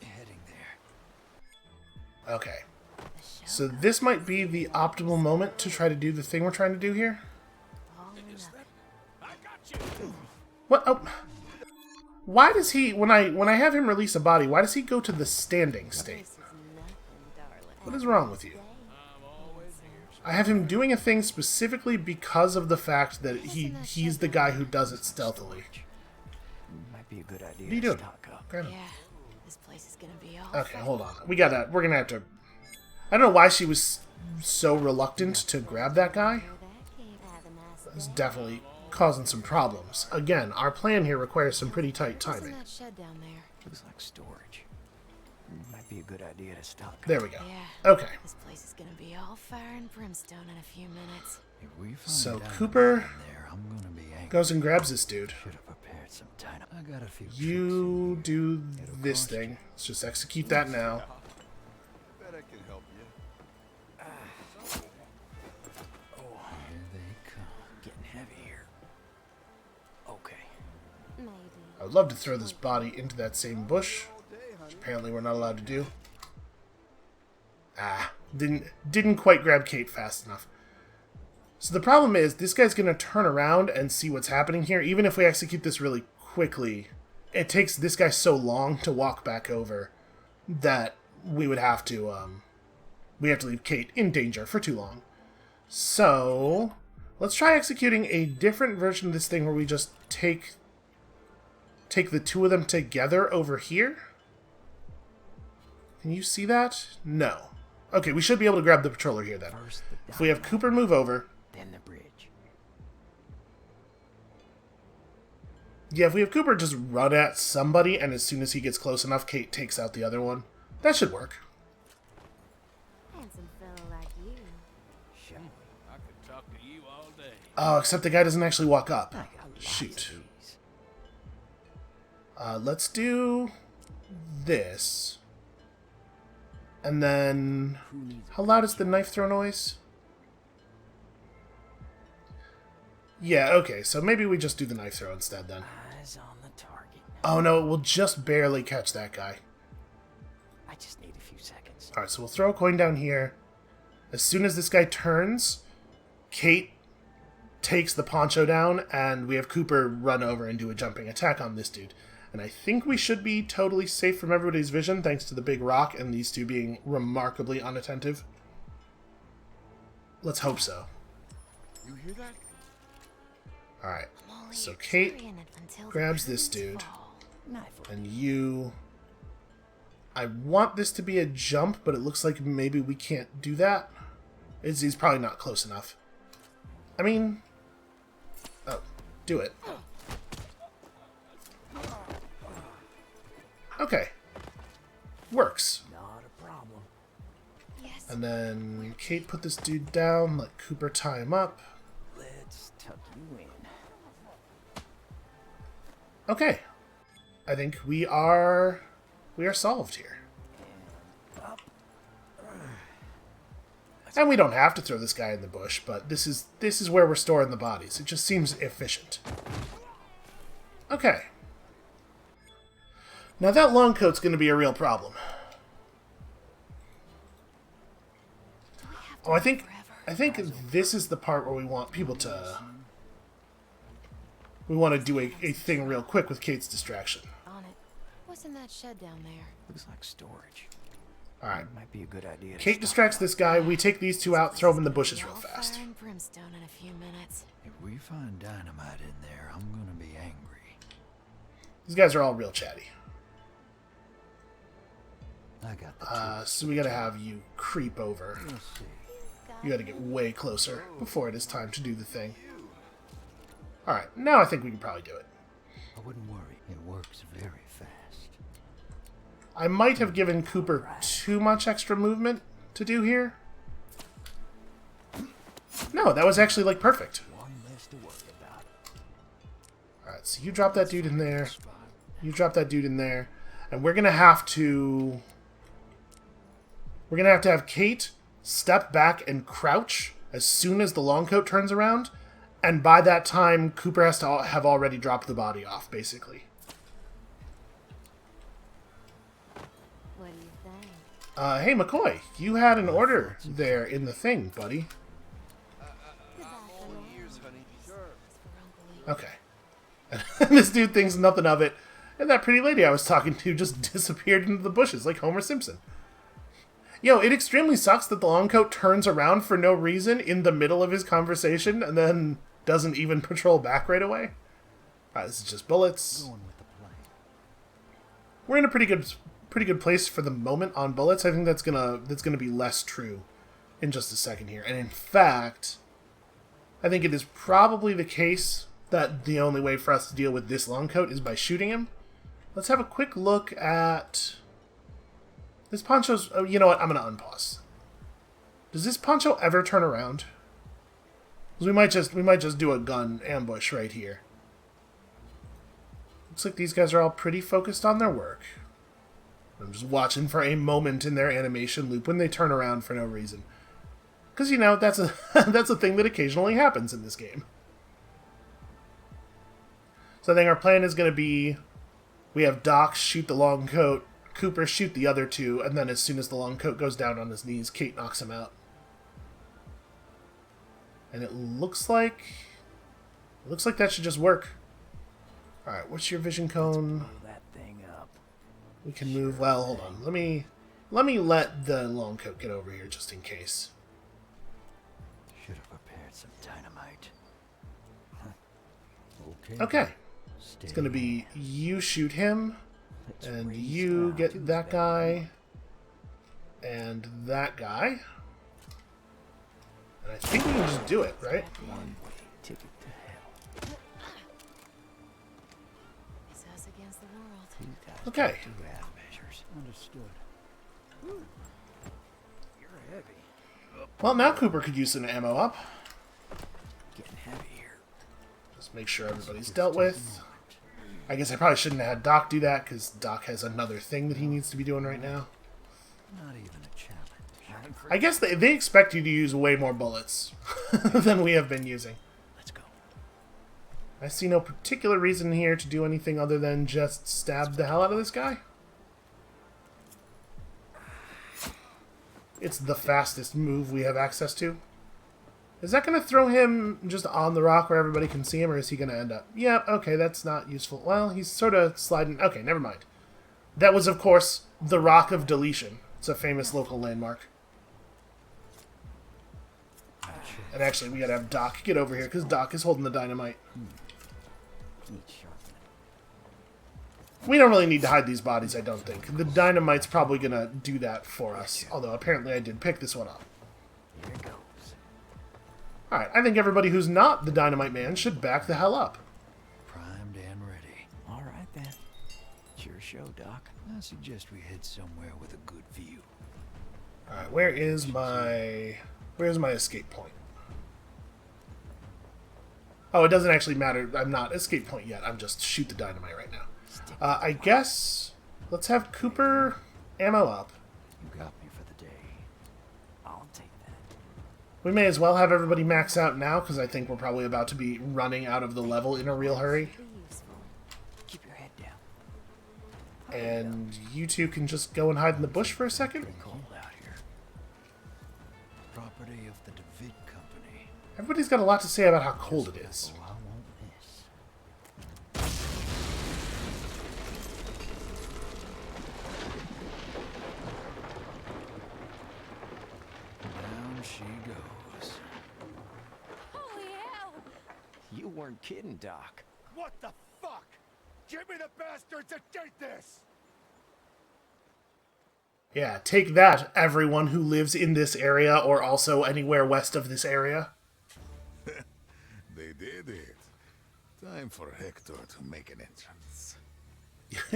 Heading there. Okay. The So Shogun. this might be the optimal moment to try to do the thing we're trying to do here. All or Is nothing. that? I got you. What? Oh. Why does he, when I have him release a body, why does he go to the standing state? This is nothing, darling. What is wrong with you? I'm always here. I have him doing a thing specifically because of the fact that he's the guy who does it stealthily. Might be a good idea What are you to doing? stock up. Grab him. Yeah. This place is gonna be all Okay, fun. hold on. We're gonna have to. I don't know why she was so reluctant to grab that guy. Where that came. Have a nice It's day. definitely causing some problems. Again, our plan here requires some pretty tight What's in timing. that shed down there? Looks like storage. Might be a good idea to stock up. There we go. Yeah. Okay, This place is gonna be all fire and brimstone in a few minutes. If we find so out Cooper in there, I'm gonna be angry. goes and grabs this dude. Should have prepared some time. I got a few You tricks do this thing. Let's just execute that now. Bet I can help you. Here they come. Getting heavy here. Okay. Maybe. I would love to throw this body into that same bush, which apparently we're not allowed to do. Ah, didn't quite grab Kate fast enough. So the problem is, this guy's going to turn around and see what's happening here. Even if we execute this really quickly, it takes this guy so long to walk back over that we would have to we have to leave Kate in danger for too long. So, let's try executing a different version of this thing where we just take the two of them together over here. Can you see that? No. Okay, we should be able to grab the patroller here then. If we have Cooper move over... Then the bridge. Yeah, if we have Cooper just run at somebody, and as soon as he gets close enough, Kate takes out the other one. That should work. Handsome fellow like you. Shall we? I could talk to you all day. Oh, except the guy doesn't actually walk up. I got lots Shoot. of these. Let's do this. And then... How loud is the knife throw noise? Yeah, okay, so maybe we just do the knife throw instead then. Eyes on the target. Oh no, it will just barely catch that guy. I just need a few seconds. Alright, so we'll throw a coin down here. As soon as this guy turns, Kate takes the poncho down, and we have Cooper run over and do a jumping attack on this dude. And I think we should be totally safe from everybody's vision, thanks to the big rock and these two being remarkably unattentive. Let's hope so. You hear that? Alright, I'm only so Kate carrying it until the grabs this curtains dude. fall. Knife will And you... I want this to be a jump, but it looks like maybe we can't do that. He's probably not close enough. I mean... Oh, do it. Okay. Works. Not a problem. Yes. And then Kate put this dude down, let Cooper tie him up. Let's tuck you in. Okay. I think we are solved here. Up. And we don't have to throw this guy in the bush, but this is where we're storing the bodies. It just seems efficient. Okay. Now that long coat's going to be a real problem. Do we have to Oh, I think forever? this is the part where we want people to... We want to do a thing real quick with Kate's distraction. On it. What's in that shed down there? Looks like storage. Alright. Might be a good idea. Kate distracts this guy, we take these two out, throw them in the bushes real Hellfire fast. and brimstone in a few minutes. If we find dynamite in there, I'm gonna be angry. These guys are all real chatty. I got the tools. So we gotta have you creep over. We'll see. You gotta get way closer before it is time to do the thing. Alright, now I think we can probably do it. I wouldn't worry. It works very fast. I might have given Cooper too much extra movement to do here. No, that was actually, like, perfect. One less to worry about. Alright, so you drop that dude in there. You drop that dude in there. And we're gonna have to... We're gonna have to have Kate step back and crouch as soon as the long coat turns around. And by that time, Cooper has to have already dropped the body off, basically. What do you think? Hey, McCoy, you had an order there in the thing, buddy. Goodbye for All now. ears, honey. Sure. For Uncle Lee. Okay. This dude thinks nothing of it. And that pretty lady I was talking to just disappeared into the bushes like Homer Simpson. Yo, it extremely sucks that the long coat turns around for no reason in the middle of his conversation and then doesn't even patrol back right away. Alright, this is just bullets. Going with the plan. We're in a pretty good place for the moment on bullets. I think that's gonna be less true in just a second here. And in fact, I think it is probably the case that the only way for us to deal with this long coat is by shooting him. Let's have a quick look at this poncho's... Oh, you know what? I'm gonna unpause. Does this poncho ever turn around? 'Cause we might just do a gun ambush right here. Looks like these guys are all pretty focused on their work. I'm just watching for a moment in their animation loop when they turn around for no reason. Because, you know, that's a that's a thing that occasionally happens in this game. So I think our plan is going to be... We have Doc shoot the long coat, Cooper shoot the other two, and then as soon as the long coat goes down on his knees, Kate knocks him out. And it looks like that should just work. Alright, what's your vision cone? Pull that thing up. We can move... Well, hold on. Let me Let me let the long coat get over here just in case. Should have prepared some dynamite. Okay. Stay It's going to be you shoot him, Let's and raise you hell. get that guy, and that guy. And I think we can just do it, right? One way ticket to hell. It's us against the world. You guys Okay. do half measures. Understood. You're heavy. Well, now Cooper could use some ammo up. Getting heavy here. Just make sure everybody's dealt with. I guess I probably shouldn't have had Doc do that, because Doc has another thing that he needs to be doing right now. Not even a challenge. I guess they expect you to use way more bullets than we have been using. Let's go. I see no particular reason here to do anything other than just stab the hell out of this guy. It's the fastest move we have access to. Is that going to throw him just on the rock where everybody can see him, or is he going to end up? Yeah, okay, that's not useful. Well, he's sort of sliding. Okay, never mind. That was, of course, the Rock of Deletion. It's a famous local landmark. And actually, we got to have Doc get over here, because Doc is holding the dynamite. Need sharpening. We don't really need to hide these bodies, I don't think. The dynamite's probably going to do that for us. Although, apparently I did pick this one up. Here it goes. Alright, I think everybody who's not the Dynamite Man should back the hell up. Primed and ready. All right then. It's your show, Doc. I suggest we head somewhere with a good view. Alright, where's my escape point? Oh, it doesn't actually matter. I'm not escape point yet. I'm just shoot the dynamite right now. I guess let's have Cooper ammo up. You got me for the day. I'll take that. We may as well have everybody max out now, because I think we're probably about to be running out of the level in a real hurry. Be useful. Keep your head down. And you two can just go and hide in the bush for a second. Cold out here. Property of the DeVitt Company. Everybody's got a lot to say about how cold it is. Oh, I won't miss. Down she goes. Holy hell! You weren't kidding, Doc. What the fuck? Give me the bastards that did this! Yeah, take that, everyone who lives in this area or also anywhere west of this area. They did it. Time for Hector to make an entrance.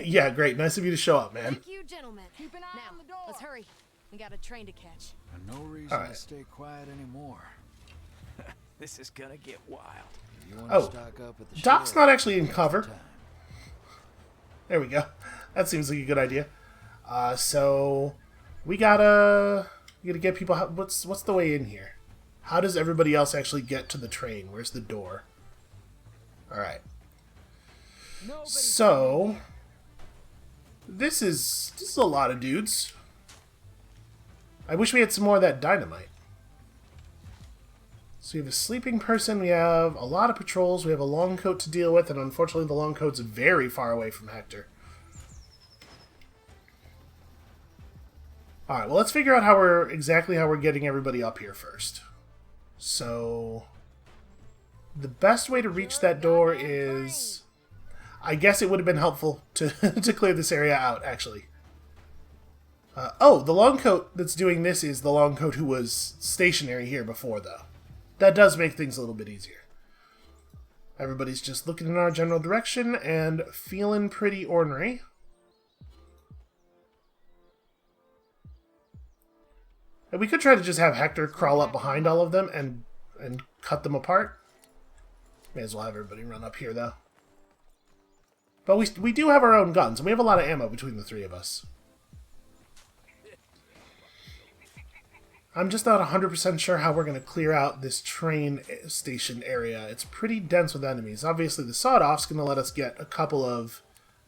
Yeah, great. Nice of you to show up, man. Thank you, gentlemen. Keep an eye on the door. Let's hurry. We got a train to catch. And no reason All right. to stay quiet anymore. This is gonna get wild. You want Oh, to stock up at the Doc's sheriff? not actually in cover. Time. There we go. That seems like a good idea. So we gotta get people. What's the way in here? How does everybody else actually get to the train? Where's the door? All right. So this is a lot of dudes. I wish we had some more of that dynamite. So we have a sleeping person, we have a lot of patrols, we have a long coat to deal with, and unfortunately the long coat's very far away from Hector. Alright, well let's figure out exactly how we're getting everybody up here first. So the best way to reach that door is... I guess it would have been helpful to, to clear this area out, actually. Oh, the long coat that's doing this is the long coat who was stationary here before, though. That does make things a little bit easier. Everybody's just looking in our general direction and feeling pretty ornery. And we could try to just have Hector crawl up behind all of them and cut them apart. May as well have everybody run up here, though. But we do have our own guns, and we have a lot of ammo between the three of us. I'm just not 100% sure how we're going to clear out this train station area. It's pretty dense with enemies. Obviously, the sawed-off's going to let us get a couple of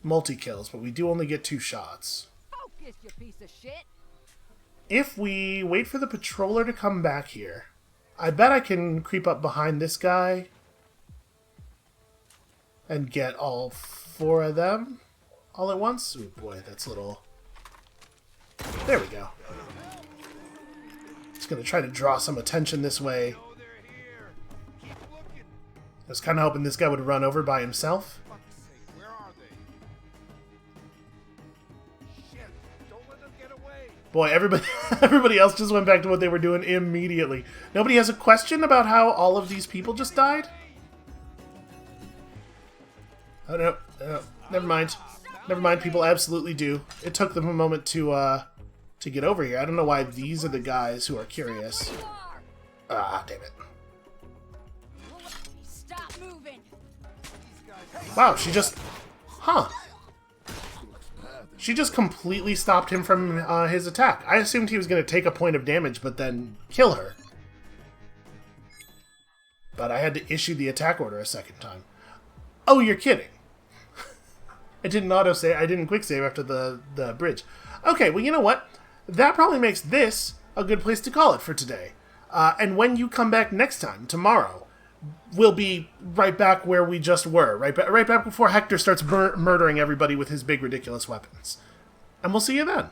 multi-kills, but we do only get 2 shots. Focus, you piece of shit. If we wait for the patroller to come back here, I bet I can creep up behind this guy and get all 4 of them all at once. Oh boy, that's a little There we go. Just gonna try to draw some attention this way. Oh, they're here. Keep looking. I was kind of hoping this guy would run over by himself. Fuck's sake, where are they? Shit, don't let them get away. Boy, everybody else just went back to what they were doing immediately. Nobody has a question about how all of these people just died? Oh, no. Never mind. Never mind, people absolutely do. It took them a moment to get over here. I don't know why these are the guys who are curious. Ah, damn it. Stop moving. Wow, she just... Huh. She just completely stopped him from his attack. I assumed he was going to take a point of damage, but then kill her. But I had to issue the attack order a second time. Oh, you're kidding. I didn't auto-save. I didn't quick-save after the bridge. Okay, well, you know what? That probably makes this a good place to call it for today. And when you come back next time, tomorrow, we'll be right back where we just were. Right back before Hector starts murdering everybody with his big, ridiculous weapons. And we'll see you then.